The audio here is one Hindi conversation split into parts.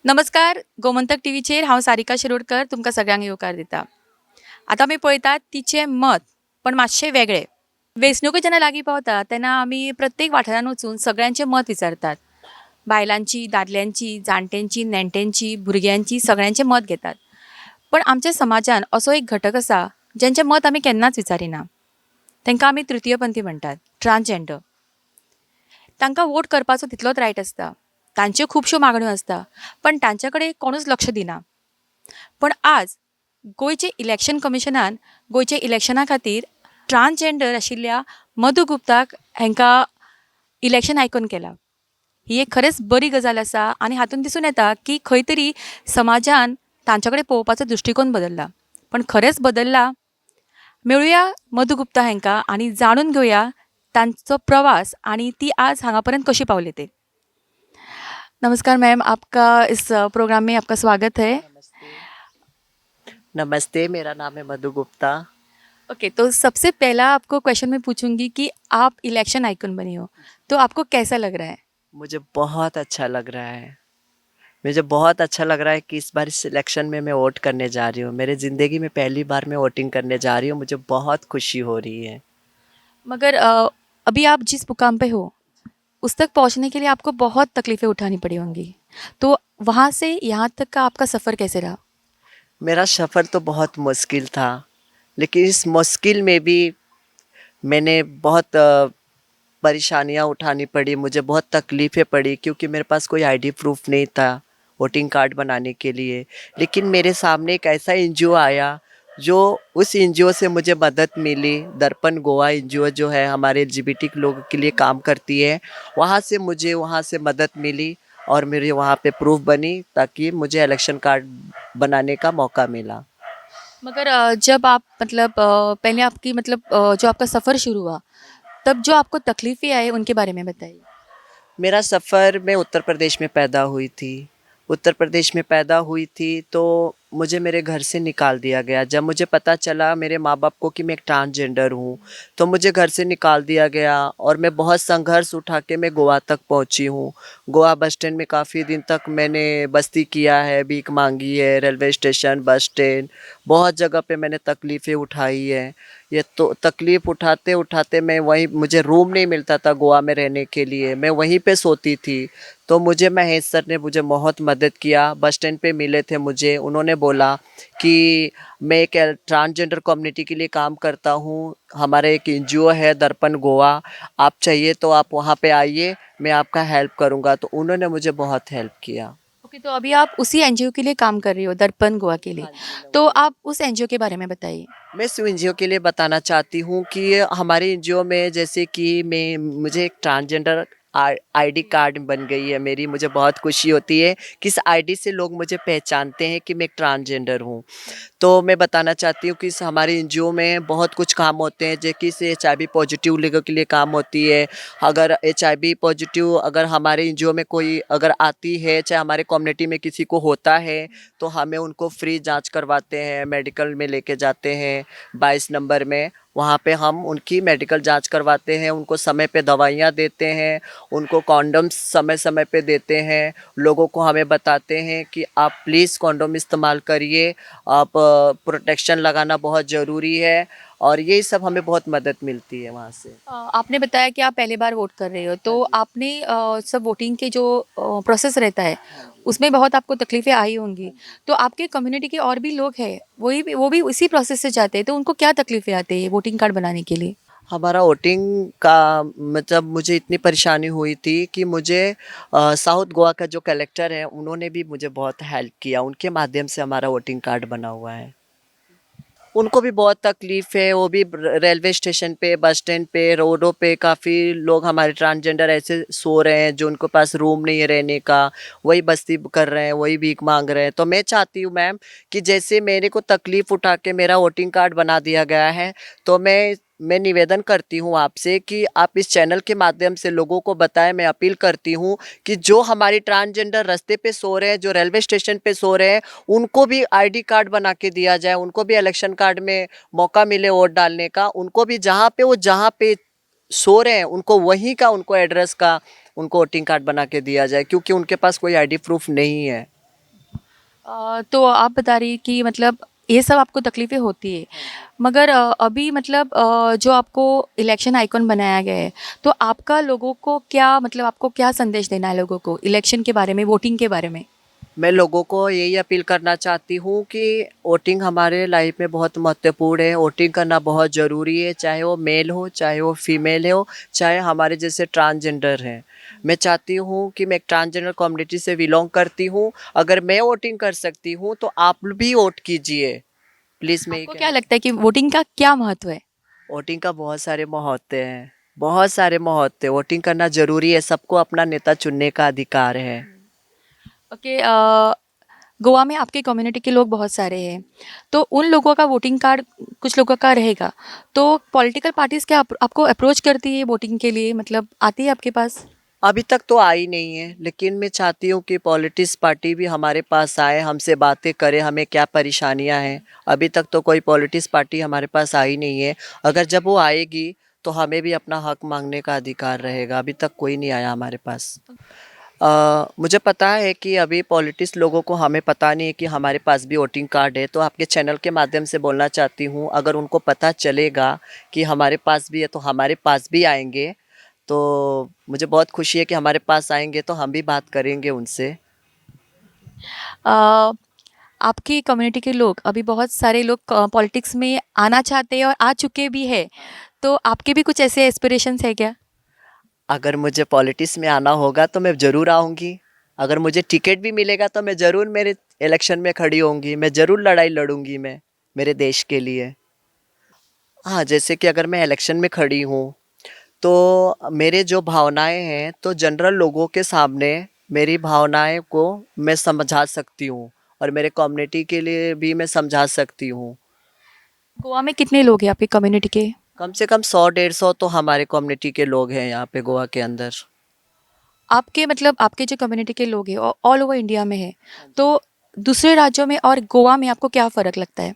नमस्कार गोमंतक टीव्हीचेर हांव सारिका शिरोडकर तुमकां सगळ्यांक येवकार दिता. आतां आमी पळयतात तिचें मत पण मातशें वेगळें. वेंचणुको जेन्ना लागीं पावता तेन्ना आमी प्रत्येक वाठारांत वचून सगळ्यांचें मत विचारतात. बायलांची, दादल्यांची, जाणट्यांची, नेणट्यांची, भुरग्यांची सगळ्यांचें मत घेतात. पण आमच्या समाजान असो एक घटक आसा जेंचें मत आमी केन्नाच विचारिना. तांकां आमी तृतीयपंथी म्हणटात, ट्रान्सजेंडर. तांकां वोट करपाचो तितलोच रायट आसता. तांच्यो खुबश्यो मागण्यो आसता पण तांचे कडेन कोणूच लक्ष दिना. पण आज गोंयचे इलेक्शन कमिशनान गोंयचे इलेक्शना खातीर ट्रान्सजेंडर आशिल्ल्या मधु गुप्ताक हांकां इलेक्शन आयकून केलां. ही एक खरेंच बरी गजाल आसा आनी हातून दिसून येता की खंय तरी समाजान तांचे कडेन पळोवपाचो दृश्टिकोन बदलला. पण खरेंच बदलला. मेळुया मधु गुप्ता हांकां आनी जाणून घेवया तांचो प्रवास आनी ती आज हांगा पर्यंत कशी पावली ते. नमस्कार मैम, आपका इस प्रोग्राम में आपका स्वागत है। नमस्ते। नमस्ते, मेरा नाम है मधु गुप्ता। ओके, तो सबसे पहला आपको क्वेश्चन मैं पूछूंगी कि आप इलेक्शन आइकन बनी हो, तो आपको कैसा लग रहा है? मुझे बहुत अच्छा लग रहा है। मुझे बहुत अच्छा लग रहा है कि इस बार इस इलेक्शन में मैं वोट करने जा रही हूँ। मेरे ज़िंदगी में पहली बार मैं वोटिंग करने जा रही हूँ। मुझे बहुत खुशी हो रही है। मगर अभी आप जिस मुकाम पे हो उस तक पहुंचने के लिए आपको बहुत तकलीफ़ें उठानी पड़ी होंगी, तो वहाँ से यहाँ तक का आपका सफ़र कैसे रहा? मेरा सफ़र तो बहुत मुश्किल था, लेकिन इस मुश्किल में भी मैंने बहुत परेशानियाँ उठानी पड़ी। मुझे बहुत तकलीफ़ें पड़ी क्योंकि मेरे पास कोई आईडी प्रूफ नहीं था वोटिंग कार्ड बनाने के लिए। लेकिन मेरे सामने एक ऐसा एनजीओ आया, जो उस एनजीओ से मुझे मदद मिली। दर्पण गोवा एनजीओ जो है हमारे एलजीबीटी लोगों के लिए काम करती है, वहाँ से मुझे वहाँ से मदद मिली और मेरे वहाँ पे प्रूफ बनी ताकि मुझे इलेक्शन कार्ड बनाने का मौका मिला। मगर जब आप मतलब पहले आपकी मतलब जो आपका सफ़र शुरू हुआ तब जो आपको तकलीफ़ें आई उनके बारे में बताइए। मेरा सफ़र मैं उत्तर प्रदेश में पैदा हुई थी। उत्तर प्रदेश में पैदा हुई थी तो मुझे मेरे घर से निकाल दिया गया। जब मुझे पता चला मेरे माँ-बाप को कि मैं एक ट्रांसजेंडर हूँ, तो मुझे घर से निकाल दिया गया और मैं बहुत संघर्ष उठा के मैं गोवा तक पहुँची हूँ। गोवा बस स्टैंड में काफ़ी दिन तक मैंने बस्ती किया है, भीख माँगी है, रेलवे स्टेशन, बस स्टैंड, बहुत जगह पे मैंने तकलीफ़ें उठाई है। ये तो तकलीफ़ उठाते-उठाते मैं वहीं मुझे रूम नहीं मिलता था गोवा में रहने के लिए, मैं वहीं पे सोती थी। तो मुझे महेश सर ने मुझे बहुत मदद किया, बस स्टैंड पे मिले थे मुझे। उन्होंने बोला कि मैं एक ट्रांसजेंडर कम्युनिटी के लिए काम करता हूँ, हमारा एक एनजीओ है दर्पण गोवा, आप चाहिए तो आप वहाँ पे आइए, मैं आपका हेल्प करूँगा। तो उन्होंने मुझे बहुत हेल्प किया। ओके, तो अभी आप उसी एनजीओ के लिए काम कर रही हो, दर्पण गोवा के लिए। हाँ जी, मैं तो वही। आप उस एनजीओ के बारे में बताइए। मैं इस एनजीओ के लिए बताना चाहती हूँ कि हमारे एनजीओ में जैसे कि मैं मुझे एक ट्रांसजेंडर आईडी कार्ड बन गई है मेरी। मुझे बहुत खुशी होती है कि इस आईडी से लोग मुझे पहचानते हैं कि मैं एक ट्रांसजेंडर हूँ। तो मैं बताना चाहती हूँ कि इस हमारे एनजीओ में बहुत कुछ काम होते हैं, जैसे कि इस एचआईवी पॉजिटिव लोगों के लिए काम होती है। अगर एचआईवी पॉजिटिव अगर हमारे एनजीओ में कोई अगर आती है, चाहे हमारे कम्युनिटी में किसी को होता है, तो हमें उनको फ्री जांच करवाते हैं, मेडिकल में लेके जाते हैं 22 नंबर में। वहाँ पे हम उनकी मेडिकल जांच करवाते हैं, उनको समय पे दवाइयाँ देते हैं, उनको कॉन्डम्स समय समय पे देते हैं। लोगों को हमें बताते हैं कि आप प्लीज़ कॉन्डोम इस्तेमाल करिए, आप प्रोटेक्शन लगाना बहुत ज़रूरी है, और यही सब हमें बहुत मदद मिलती है वहाँ से। आपने बताया कि आप पहली बार वोट कर रहे हो, हाँ तो जी। आपने सब वोटिंग के जो प्रोसेस रहता है हाँ जी। उसमें बहुत आपको तकलीफ़ें आई होंगी। हाँ जी। तो आपके कम्युनिटी के और भी लोग हैं, वो भी उसी प्रोसेस से जाते हैं, तो उनको क्या तकलीफ़ें आती है वोटिंग कार्ड बनाने के लिए? हमारा वोटिंग का मतलब मुझे इतनी परेशानी हुई थी कि मुझे साउथ गोवा का जो कलेक्टर है उन्होंने भी मुझे बहुत हेल्प किया, उनके माध्यम से हमारा वोटिंग कार्ड बना हुआ है। उनको भी बहुत तकलीफ़ है, वो भी रेलवे स्टेशन पे, बस स्टैंड पे, रोडों पे काफ़ी लोग हमारे ट्रांसजेंडर ऐसे सो रहे हैं जो उनको पास रूम नहीं है रहने का, वही बस्ती कर रहे हैं, वही भीख मांग रहे हैं। तो मैं चाहती हूँ मैम कि जैसे मेरे को तकलीफ़ उठा के मेरा वोटिंग कार्ड बना दिया गया है, तो मैं निवेदन करती हूँ आपसे कि आप इस चैनल के माध्यम से लोगों को बताएं। मैं अपील करती हूँ कि जो हमारी ट्रांसजेंडर रास्ते पे सो रहे हैं, जो रेलवे स्टेशन पे सो रहे हैं, उनको भी आईडी कार्ड बना के दिया जाए, उनको भी इलेक्शन कार्ड में मौका मिले वोट डालने का। उनको भी जहाँ पे सो रहे हैं उनको वहीं का उनको एड्रेस का उनको वोटिंग कार्ड बना के दिया जाए, क्योंकि उनके पास कोई आईडी प्रूफ नहीं है। तो आप बता रही कि मतलब ये सब आपको तकलीफ़ें होती है, मगर अभी मतलब जो आपको इलेक्शन आइकॉन बनाया गया है, तो आपका लोगों को क्या मतलब आपको क्या संदेश देना है लोगों को इलेक्शन के बारे में, वोटिंग के बारे में? मैं लोगों को यही अपील करना चाहती हूँ कि वोटिंग हमारे लाइफ में बहुत महत्वपूर्ण है। वोटिंग करना बहुत ज़रूरी है, चाहे वो मेल हो, चाहे वो फीमेल हो, चाहे हमारे जैसे ट्रांसजेंडर हैं। मैं चाहती हूँ कि मैं एक ट्रांसजेंडर कम्युनिटी से बिलोंग करती हूँ। अगर मैं वोटिंग कर सकती हूँ तो आप भी वोट कीजिए, प्लीज़। मैं ये आपको क्या कहना, लगता है कि वोटिंग का क्या महत्व है? वोटिंग का बहुत सारे महत्व हैं, बहुत सारे महत्व हैं। वोटिंग करना ज़रूरी है, सबको अपना नेता चुनने का अधिकार है। ओके, गोवा में आपके कम्युनिटी के लोग बहुत सारे हैं, तो उन लोगों का वोटिंग कार्ड कुछ लोगों का रहेगा, तो पॉलिटिकल पार्टीज़ क्या आपको अप्रोच करती है वोटिंग के लिए, मतलब आती है आपके पास? अभी तक तो आई नहीं है, लेकिन मैं चाहती हूँ कि पॉलिटिक्स पार्टी भी हमारे पास आए, हमसे बातें करे, हमें क्या परेशानियाँ हैं। अभी तक तो कोई पॉलिटिक्स पार्टी हमारे पास आई नहीं है। अगर जब वो आएगी तो हमें भी अपना हक मांगने का अधिकार रहेगा। अभी तक कोई नहीं आया हमारे पास। मुझे पता है कि अभी पॉलिटिक्स लोगों को, हमें पता नहीं है कि हमारे पास भी वोटिंग कार्ड है। तो आपके चैनल के माध्यम से बोलना चाहती हूँ, अगर उनको पता चलेगा कि हमारे पास भी है तो हमारे पास भी आएंगे। तो मुझे बहुत खुशी है कि हमारे पास आएंगे तो हम भी बात करेंगे उनसे। अ, आपकी कम्युनिटी के लोग, अभी बहुत सारे लोग पॉलिटिक्स में आना चाहते हैं और आ चुके भी हैं, तो आपके भी कुछ ऐसे एस्पिरेशंस है क्या? अगर मुझे पॉलिटिक्स में आना होगा तो मैं ज़रूर आऊँगी। अगर मुझे टिकट भी मिलेगा तो मैं ज़रूर मेरे इलेक्शन में खड़ी होंगी। मैं ज़रूर लड़ाई लड़ूंगी, मैं मेरे देश के लिए। हाँ, जैसे कि अगर मैं इलेक्शन में खड़ी हूँ तो मेरे जो भावनाएं हैं, तो जनरल लोगों के सामने मेरी भावनाएं को मैं समझा सकती हूँ, और मेरे कम्युनिटी के लिए भी मैं समझा सकती हूँ। गोवा में कितने लोग हैं आपकी कम्युनिटी के? कम से कम 100-150 तो हमारे कम्युनिटी के लोग हैं यहाँ पे गोवा के अंदर। आपके मतलब आपके जो कम्युनिटी के लोग हैं ऑल ओवर इंडिया में है, तो दूसरे राज्यों में और गोवा में आपको क्या फ़र्क लगता है?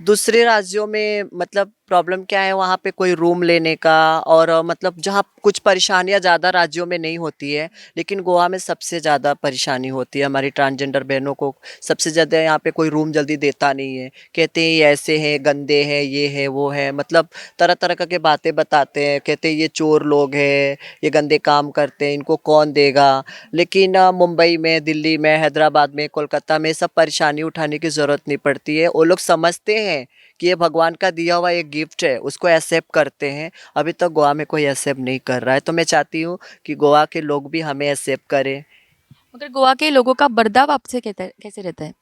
दूसरे राज्यों में मतलब प्रॉब्लम क्या है, वहाँ पे कोई रूम लेने का, और मतलब जहाँ कुछ परेशानियाँ ज़्यादा राज्यों में नहीं होती है, लेकिन गोवा में सबसे ज़्यादा परेशानी होती है हमारी ट्रांसजेंडर बहनों को। सबसे ज़्यादा यहाँ पे कोई रूम जल्दी देता नहीं है। कहते हैं ये ऐसे हैं, गंदे हैं, ये है वो है, मतलब तरह तरह का के बातें बताते हैं। कहते हैं ये चोर लोग हैं, ये गंदे काम करते हैं, इनको कौन देगा। लेकिन मुंबई में, दिल्ली में, हैदराबाद में, कोलकाता में सब परेशानी उठाने की ज़रूरत नहीं पड़ती है। वो लोग समझते हैं कि ये भगवान का दिया हुआ एक गिफ्ट है, उसको एक्सेप्ट करते हैं। अभी तक गोवा में कोई एक्सेप्ट नहीं कर रहा है, तो मैं चाहती हूँ कि गोवा के लोग भी हमें एक्सेप्ट करें। मगर गोवा के लोगों का बर्ताव आपसे कैसे रहता है?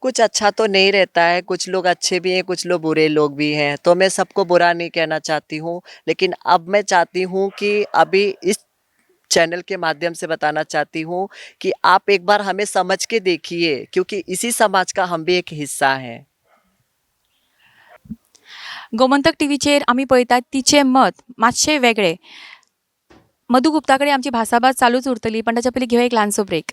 कुछ अच्छा तो नहीं रहता है, कुछ लोग अच्छे भी हैं, कुछ लोग बुरे लोग भी हैं, तो मैं सबको बुरा नहीं कहना चाहती हूँ। लेकिन अब मैं चाहती हूँ कि अभी इस चैनल के माध्यम से बताना चाहती हूँ कि आप एक बार हमें समझ के देखिए, क्योंकि इसी समाज का हम भी एक हिस्सा हैं। गोमंतक टीव्हीचेर आम्ही पळयतात तिचे मत मातशे वेगळे. मधु गुप्ताकडे आमची भासाभास चालूच उरतली, पण त्याच्या पयलीं घेवया एक ल्हानसो ब्रेक.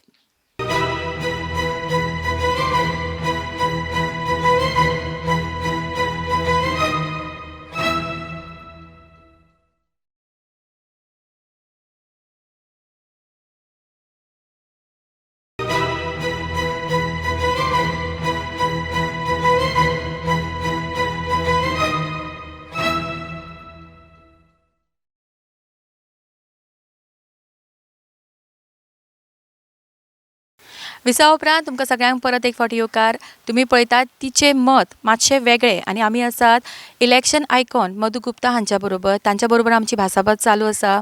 विसा उपरांत तुमकां सगळ्यांक परत एक फावटी येवकार. तुमी पळयतात तिचे मत मातशे वेगळे आनी आमी आसात इलेक्शन आयकॉन मधु गुप्ता हांच्या बरोबर. तांच्या बरोबर आमची भासाभास चालू आसा.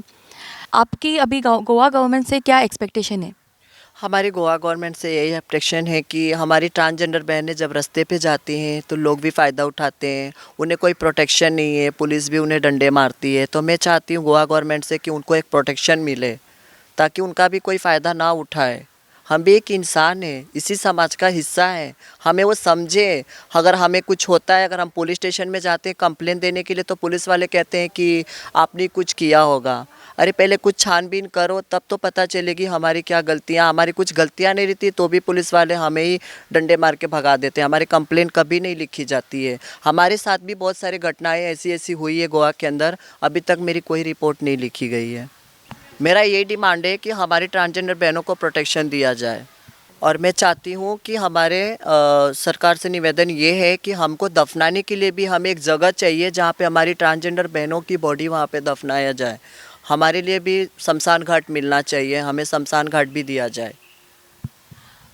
आपकी अभी गोवा गवर्नमेंट से क्या एक्सपेक्टेशन है? हमारी गोवा गवर्नमेंट से यही अपेक्षन है कि हमारी ट्रांसजेंडर बहनें जब रास्ते पे जाती हैं तो लोग भी फ़ायदा उठाते हैं। उन्हें कोई प्रोटेक्शन नहीं है, पुलिस भी उन्हें डंडे मारती है। तो मैं चाहती हूँ गोवा गवर्नमेंट से कि उनको एक प्रोटेक्शन मिले, ताकि उनका भी कोई फ़ायदा ना उठाए। हम भी एक इंसान हैं, इसी समाज का हिस्सा हैं, हमें वो समझे। अगर हमें कुछ होता है, अगर हम पुलिस स्टेशन में जाते हैं कंप्लेंट देने के लिए, तो पुलिस वाले कहते हैं कि आपने कुछ किया होगा। अरे पहले कुछ छानबीन करो, तब तो पता चलेगी हमारी क्या गलतियाँ। हमारी कुछ गलतियाँ नहीं रहती तो भी पुलिस वाले हमें ही डंडे मार के भगा देते हैं। हमारी कंप्लेंट कभी नहीं लिखी जाती है। हमारे साथ भी बहुत सारी घटनाएँ ऐसी ऐसी हुई है गोवा के अंदर, अभी तक मेरी कोई रिपोर्ट नहीं लिखी गई है। मेरा यही डिमांड है कि हमारी ट्रांसजेंडर बहनों को प्रोटेक्शन दिया जाए। और मैं चाहती हूँ कि हमारे सरकार से निवेदन ये है कि हमको दफनाने के लिए भी हमें एक जगह चाहिए जहाँ पे हमारी ट्रांसजेंडर बहनों की बॉडी वहाँ पे दफनाया जाए। हमारे लिए भी शमशान घाट मिलना चाहिए, हमें शमशान घाट भी दिया जाए।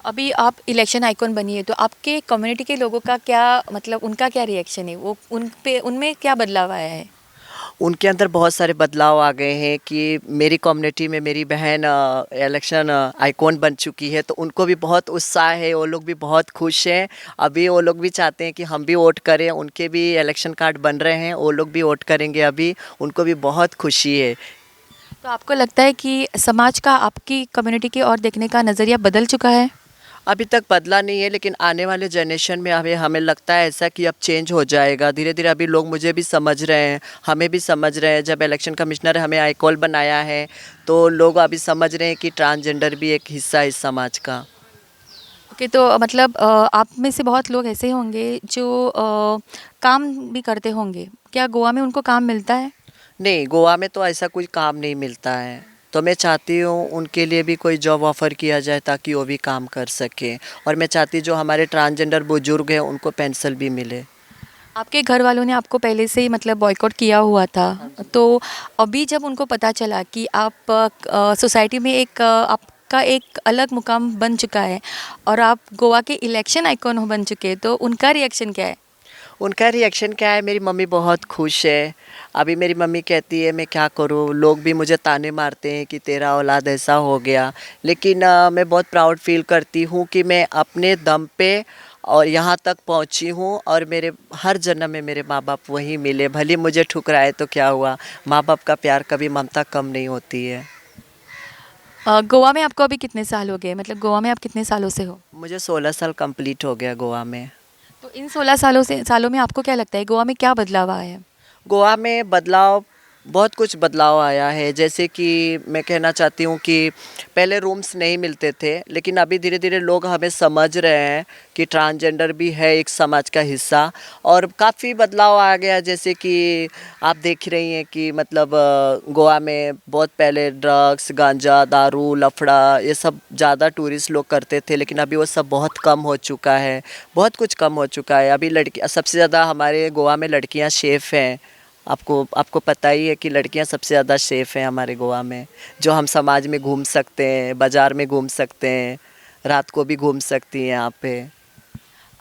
अभी आप इलेक्शन आइकॉन बनी है तो आपके कम्युनिटी के लोगों का क्या मतलब उनका क्या रिएक्शन है, वो उन पे उनमें क्या बदलाव आया है? उनके अंदर बहुत सारे बदलाव आ गए हैं कि मेरी कम्युनिटी में मेरी बहन इलेक्शन आइकॉन बन चुकी है, तो उनको भी बहुत उत्साह है, वो लोग भी बहुत खुश हैं। अभी वो लोग भी चाहते हैं कि हम भी वोट करें, उनके भी इलेक्शन कार्ड बन रहे हैं, वो लोग भी वोट करेंगे अभी, उनको भी बहुत खुशी है। तो आपको लगता है कि समाज का आपकी कम्युनिटी की ओर देखने का नज़रिया बदल चुका है? अभी तक बदला नहीं है, लेकिन आने वाले जनरेशन में हमें हमें लगता है ऐसा कि अब चेंज हो जाएगा धीरे धीरे। अभी लोग मुझे भी समझ रहे हैं, हमें भी समझ रहे हैं। जब इलेक्शन कमिश्नर हमें आईकॉल बनाया है तो लोग अभी समझ रहे हैं कि ट्रांसजेंडर भी एक हिस्सा है इस समाज का। ओके, तो मतलब आप में से बहुत लोग ऐसे होंगे जो काम भी करते होंगे, क्या गोवा में उनको काम मिलता है? नहीं, गोवा में तो ऐसा कोई काम नहीं मिलता है, तो मैं चाहती हूँ उनके लिए भी कोई जॉब ऑफ़र किया जाए ताकि वो भी काम कर सकें। और मैं चाहती हूँ जो हमारे ट्रांसजेंडर बुजुर्ग हैं उनको पेंशन भी मिले। आपके घर वालों ने आपको पहले से ही मतलब बॉयकॉट किया हुआ था, हाँ जी। तो अभी जब उनको पता चला कि आप सोसाइटी में एक आपका एक अलग मुकाम बन चुका है और आप गोवा के इलेक्शन आइकॉन बन चुके हैं, तो उनका रिएक्शन क्या है? उनका रिएक्शन क्या है, मेरी मम्मी बहुत खुश है। अभी मेरी मम्मी कहती है मैं क्या करूँ, लोग भी मुझे ताने मारते हैं कि तेरा औलाद ऐसा हो गया, लेकिन मैं बहुत प्राउड फील करती हूँ कि मैं अपने दम पे और यहाँ तक पहुँची हूँ। और मेरे हर जन्म में मेरे माँ बाप वही मिले, भले मुझे ठुकराए तो क्या हुआ, माँ बाप का प्यार कभी ममता कम नहीं होती है। गोवा में आपको अभी कितने साल हो गए, मतलब गोवा में आप कितने सालों से हो? मुझे 16 साल कंप्लीट हो गया गोवा में। तो इन 16 सालों में आपको क्या लगता है गोवा में क्या बदलाव आया है? गोवा में बदलाव, बहुत कुछ बदलाव आया है। जैसे कि मैं कहना चाहती हूँ कि पहले रूम्स नहीं मिलते थे, लेकिन अभी धीरे धीरे लोग हमें समझ रहे हैं कि ट्रांसजेंडर भी है एक समाज का हिस्सा। और काफ़ी बदलाव आ गया, जैसे कि आप देख रही हैं कि मतलब गोवा में बहुत पहले ड्रग्स, गांजा, दारू, लफड़ा ये सब ज़्यादा टूरिस्ट लोग करते थे, लेकिन अभी वो सब बहुत कम हो चुका है, बहुत कुछ कम हो चुका है। अभी लड़की सबसे ज़्यादा हमारे गोवा में लड़कियाँ सेफ़ हैं। आपको आपको पता ही है कि लड़कियां सबसे ज़्यादा सेफ़ हैं हमारे गोवा में, जो हम समाज में घूम सकते हैं, बाज़ार में घूम सकते हैं, रात को भी घूम सकती हैं यहाँ पे।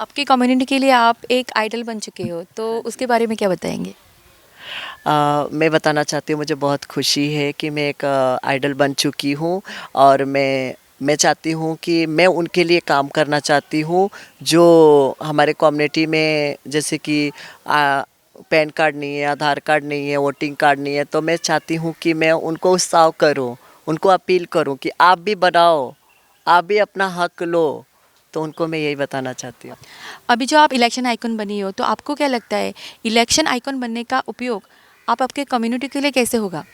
आपकी कम्युनिटी के लिए आप एक आइडल बन चुके हो, तो उसके बारे में क्या बताएंगे? मैं बताना चाहती हूँ मुझे बहुत खुशी है कि मैं एक आइडल बन चुकी हूँ। और मैं चाहती हूँ कि मैं उनके लिए काम करना चाहती हूँ जो हमारे कम्युनिटी में, जैसे कि पैन कार्ड नहीं है, आधार कार्ड नहीं है, वोटिंग कार्ड नहीं है, तो मैं चाहती हूँ कि मैं उनको उत्साह करूँ, उनको अपील करूँ कि आप भी बनाओ, आप भी अपना हक लो। तो उनको मैं यही बताना चाहती हूँ। अभी जो आप इलेक्शन आइकन बनी हो, तो आपको क्या लगता है इलेक्शन आइकन बनने का उपयोग आप आपके कम्युनिटी के लिए कैसे होगा?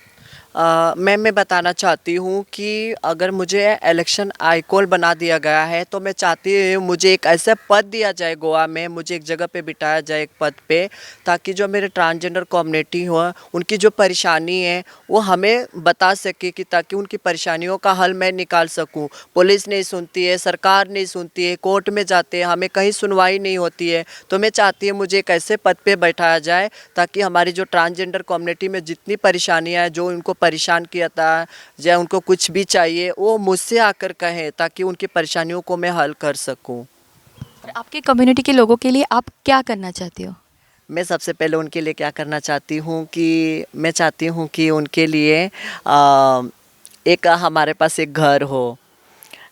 मैं बताना चाहती हूँ कि अगर मुझे इलेक्शन आइकॉन बना दिया गया है तो मैं चाहती हूँ मुझे एक ऐसा पद दिया जाए गोवा में, मुझे एक जगह पे बिठाया जाए एक पद पे, ताकि जो मेरे ट्रांसजेंडर कम्युनिटी हो उनकी जो परेशानी है वो हमें बता सके, कि ताकि उनकी परेशानियों का हल मैं निकाल सकूँ। पुलिस नहीं सुनती है, सरकार नहीं सुनती है, कोर्ट में जाते हैं, हमें कहीं सुनवाई नहीं होती है। तो मैं चाहती हूँ मुझे एक ऐसे पद पे बैठाया जाए ताकि हमारी जो ट्रांसजेंडर कम्युनिटी में जितनी परेशानियाँ हैं, जो उनको परेशान किया था या उनको कुछ भी चाहिए, वो मुझसे आकर कहें ताकि उनकी परेशानियों को मैं हल कर सकूं। और आपके कम्युनिटी के लोगों के लिए आप क्या करना चाहती हो? मैं सबसे पहले उनके लिए क्या करना चाहती हूँ कि मैं चाहती हूँ कि उनके लिए एक हमारे पास एक घर हो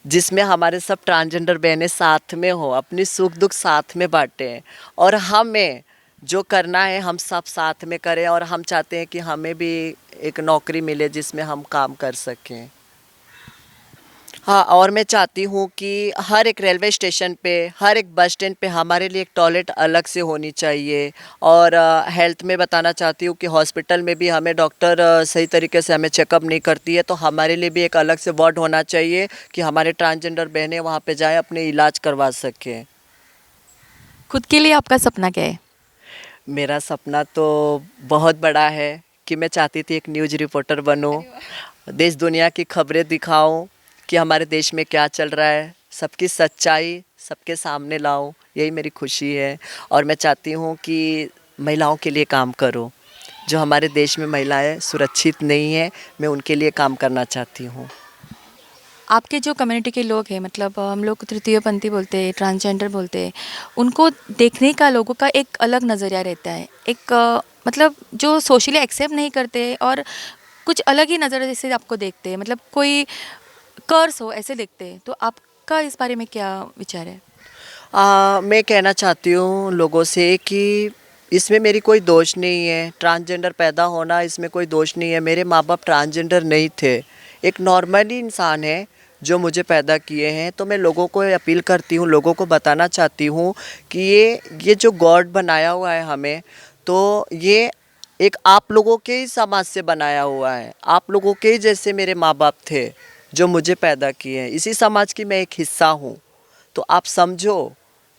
जिसमें हमारे सब ट्रांसजेंडर बहनें साथ में हो, अपनी सुख दुख साथ में बांटें, और हमें जो करना है हम सब साथ में करें। और हम चाहते हैं कि हमें भी एक नौकरी मिले जिसमें हम काम कर सकें। हाँ, और मैं चाहती हूँ कि हर एक रेलवे स्टेशन पे, हर एक बस स्टैंड पे हमारे लिए एक टॉयलेट अलग से होनी चाहिए। और हेल्थ में बताना चाहती हूँ कि हॉस्पिटल में भी हमें डॉक्टर सही तरीके से हमें चेकअप नहीं करती है, तो हमारे लिए भी एक अलग से वार्ड होना चाहिए कि हमारे ट्रांसजेंडर बहनें वहाँ पे जाएँ, अपने इलाज करवा सकें। खुद के लिए आपका सपना क्या है? मेरा सपना तो बहुत बड़ा है कि मैं चाहती थी एक न्यूज़ रिपोर्टर बनूं, देश दुनिया की खबरें दिखाऊं कि हमारे देश में क्या चल रहा है, सबकी सच्चाई सबके सामने लाऊं, यही मेरी खुशी है। और मैं चाहती हूँ कि महिलाओं के लिए काम करूँ। जो हमारे देश में महिलाएं सुरक्षित नहीं है, मैं उनके लिए काम करना चाहती हूँ। आपके जो कम्युनिटी के लोग हैं, मतलब हम लोग तृतीयपंथी बोलते हैं, ट्रांसजेंडर बोलते हैं, उनको देखने का लोगों का एक अलग नज़रिया रहता है। एक मतलब जो सोशली एक्सेप्ट नहीं करते और कुछ अलग ही नज़र से आपको देखते हैं, मतलब कोई कर्स हो ऐसे देखते हैं। तो आपका इस बारे में क्या विचार है? मैं कहना चाहती हूँ लोगों से कि इसमें मेरी कोई दोष नहीं है। ट्रांसजेंडर पैदा होना इसमें कोई दोष नहीं है। मेरे माँ बाप ट्रांसजेंडर नहीं थे, एक नॉर्मली इंसान है जो मुझे पैदा किए हैं। तो मैं लोगों को अपील करती हूँ, लोगों को बताना चाहती हूँ कि ये जो गॉड बनाया हुआ है हमें, तो ये एक आप लोगों के ही समाज से बनाया हुआ है। आप लोगों के ही जैसे मेरे माँ बाप थे जो मुझे पैदा किए हैं, इसी समाज की मैं एक हिस्सा हूँ। तो आप समझो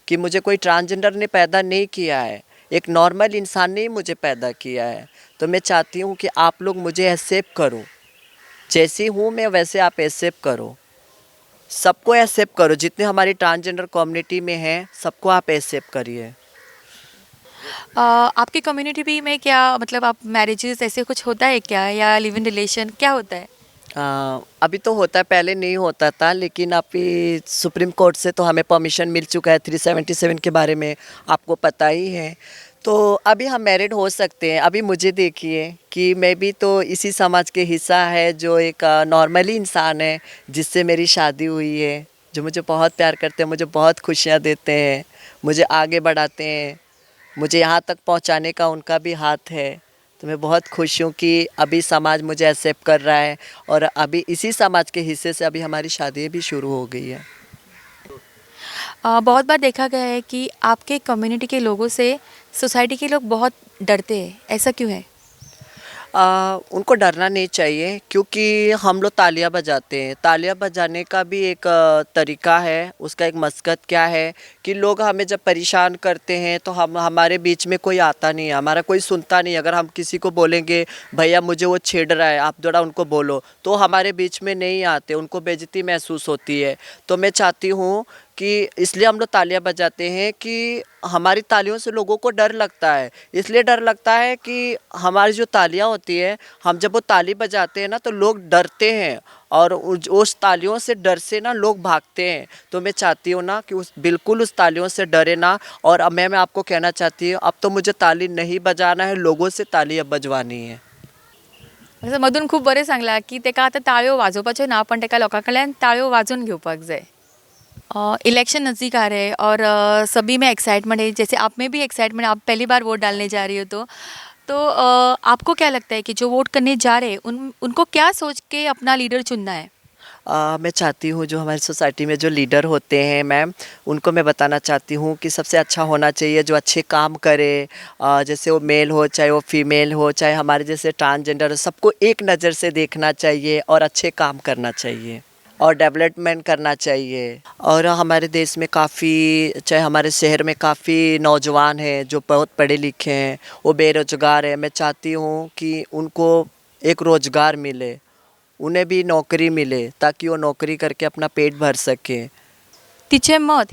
कि मुझे कोई ट्रांसजेंडर ने पैदा नहीं किया है, एक नॉर्मल इंसान ने ही मुझे पैदा किया है। तो मैं चाहती हूँ कि आप लोग मुझे एक्सेप्ट करो, जैसी हूँ मैं वैसे आप एक्सेप्ट करो, सबको एक्सेप्ट करो। जितने हमारी ट्रांसजेंडर कम्युनिटी में हैं सबको आप एक्सेप्ट करिए। आपकी कम्युनिटी भी में क्या, मतलब आप मैरिजेस ऐसे कुछ होता है क्या, या लिव इन रिलेशन क्या होता है? अभी तो होता है, पहले नहीं होता था, लेकिन अभी सुप्रीम कोर्ट से तो हमें परमिशन मिल चुका है 377 के बारे में, आपको पता ही है। तो अभी हम मैरिड हो सकते हैं। अभी मुझे देखिए कि मैं भी तो इसी समाज के हिस्सा है, जो एक नॉर्मली इंसान है जिससे मेरी शादी हुई है, जो मुझे बहुत प्यार करते हैं, मुझे बहुत खुशियाँ देते हैं, मुझे आगे बढ़ाते हैं, मुझे यहाँ तक पहुँचाने का उनका भी हाथ है। तो मैं बहुत खुश हूँ कि अभी समाज मुझे एक्सेप्ट कर रहा है, और अभी इसी समाज के हिस्से से अभी हमारी शादी भी शुरू हो गई है। बहुत बार देखा गया है कि आपके कम्युनिटी के लोगों से सोसाइटी के लोग बहुत डरते हैं, ऐसा क्यों है? उनको डरना नहीं चाहिए, क्योंकि हम लोग तालियां बजाते हैं। तालियां बजाने का भी एक तरीका है, उसका एक मकसद क्या है कि लोग हमें जब परेशान करते हैं तो हमारे बीच में कोई आता नहीं है, हमारा कोई सुनता नहीं। अगर हम किसी को बोलेंगे भैया मुझे वो छेड़ रहा है, आप थोड़ा उनको बोलो, तो हमारे बीच में नहीं आते, उनको बेइज्जती महसूस होती है। तो मैं चाहती हूँ कि इसलिए हम लोग तालियां बजाते हैं कि हमारी तालियों से लोगों को डर लगता है। इसलिए डर लगता है कि हमारी जो तालियां होती है, हम जब वो ताली बजाते हैं ना तो लोग डरते हैं, और उस तालियों से डर से ना लोग भागते हैं। तो मैं चाहती हूँ ना कि बिल्कुल उस तालियों से डरे ना। और अब मैं आपको कहना चाहती हूँ, अब तो मुझे ताली नहीं बजाना है, लोगों से ताली अब बजवानी है। असं मधून खूप बरे सांगला की तेका आता ताळ्यो वाजोवपाच्यो ना, पण तेका लोकां कडल्यान ताळ्यो वाजोवन घेवपाक जाय। इलेक्शन नज़दीक आ रहे हैं और सभी में एक्साइटमेंट है, जैसे आप में भी एक्साइटमेंट, आप पहली बार वोट डालने जा रही हो, तो आपको क्या लगता है कि जो वोट करने जा रहे हैं उनको क्या सोच के अपना लीडर चुनना है? मैं चाहती हूँ जो हमारी सोसाइटी में जो लीडर होते हैं मैम, उनको मैं बताना चाहती हूँ कि सबसे अच्छा होना चाहिए जो अच्छे काम करे। जैसे वो मेल हो चाहे वो फीमेल हो, चाहे हमारे जैसे ट्रांसजेंडर हो, सबको एक नज़र से देखना चाहिए और अच्छे काम करना चाहिए और डेवलपमेंट करना चाहिए। और हमारे देश में काफ़ी, चाहे हमारे शहर में काफ़ी नौजवान हैं जो बहुत पढ़े लिखे हैं, वो बेरोजगार हैं। मैं चाहती हूँ कि उनको एक रोज़गार मिले, उन्हें भी नौकरी मिले, ताकि वो नौकरी करके अपना पेट भर सके। तिचे मत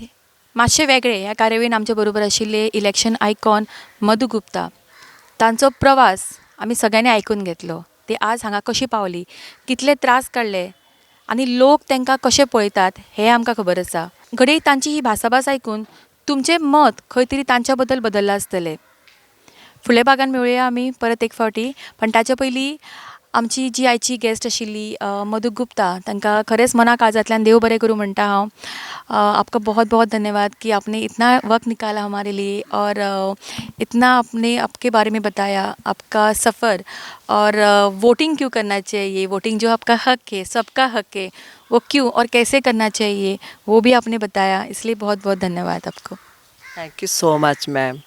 मातशें वेगळे ह्या कार्यावळीन आमचे बरोबर आशिल्ले इलेक्शन आयकॉन मधु गुप्ता, तांचो प्रवास आमी सगळ्यांनी आयकून घेतलो। ते आज हांगा कशी पावली, कितले त्रास काडले आनी लोक तांकां कशे पळयतात हें आमकां खबर आसा। घडये तांची ही भासाभास आयकून तुमचें मत खंय तरी तांच्या बद्दल बदललां आसतलें। फुडल्या भागान मेळुया आमी परत एक फावटी, पण ताचे पयलीं आमची जी आयची गेस्ट आशिल्ली मधु गुप्ता, तांकां खरेंच मना काळजांतल्यान देव बरें करूं म्हणटा हांव। आपका बहुत बहुत धन्यवाद कि आपने इतना वक्त निकाला हमारे लिए, और इतना आपने आपके बारे में बताया, आपका सफ़र, और वोटिंग क्यों करना चाहिए, वोटिंग जो आपका हक है, सबका हक है, वो क्यों और कैसे करना चाहिए वो भी आपने बताया, इसलिए बहुत बहुत धन्यवाद आपको। Thank you so much ma'am.